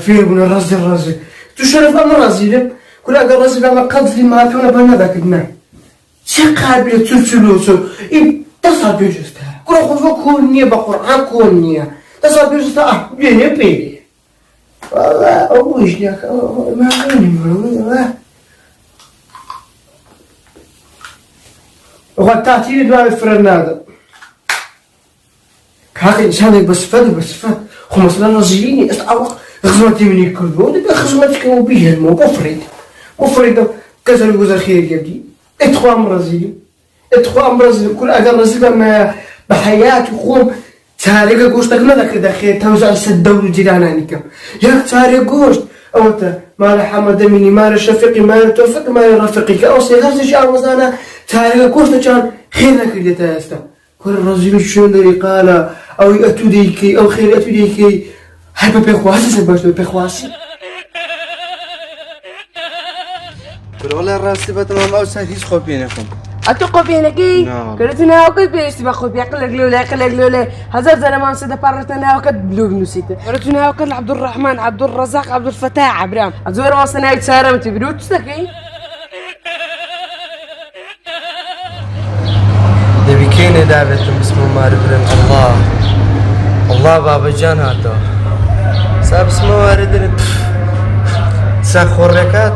فيه ولا رازي تشرف أنا رازي كل هذا رازي لما قد لي ما كنا بنا ذاك الماء شي قابل تسلسلوسو تصل بيجستها كل خوف كوني بقرآن كوني تصل بيجستها بيني بيني والله أبوش لك ما كوني وقد تعطيني دواء فرنادا كاكي إنسان بس فد خمس لنا زيني أستعوق خزمتي من يكذبوا دابا خزمتك وبيه المو مفرد كسر جوز خير يبدي ادخل امرازيلي كل اجا رازيل ما بحياته خوم تاريخ قوشتك ما ذاك داخل توزع الدولة جيرانانيك ياك تاريخ قوشت او انت مال حمد مني مال شفيقي مال توفيق مال رفيقي او سيغاز شعر وزانا تاريخ قوشت كان خيرك اللي تاستا كل الرجل شنو اللي قال او ياتو ديكي او خير ياتو ديكي هاي بخواسي سباش بخواسي كل والله راسي بتمام او ساديس خوبينكم أتو قبينكي كرتنا وكد بيشتبه خوبي قلق لولا هزار زلمان سيدا بارتنا وكد بلو بنوسيته كرتنا وكد عبد الرحمن عبد الرزاق عبد الفتاح عبرام أزور وصلنا يتسارم تبرو تستكي دبي كيني دابت اسمه ماربرن الله بابا جان هاتو ساب اسمه واردن ساخور ركات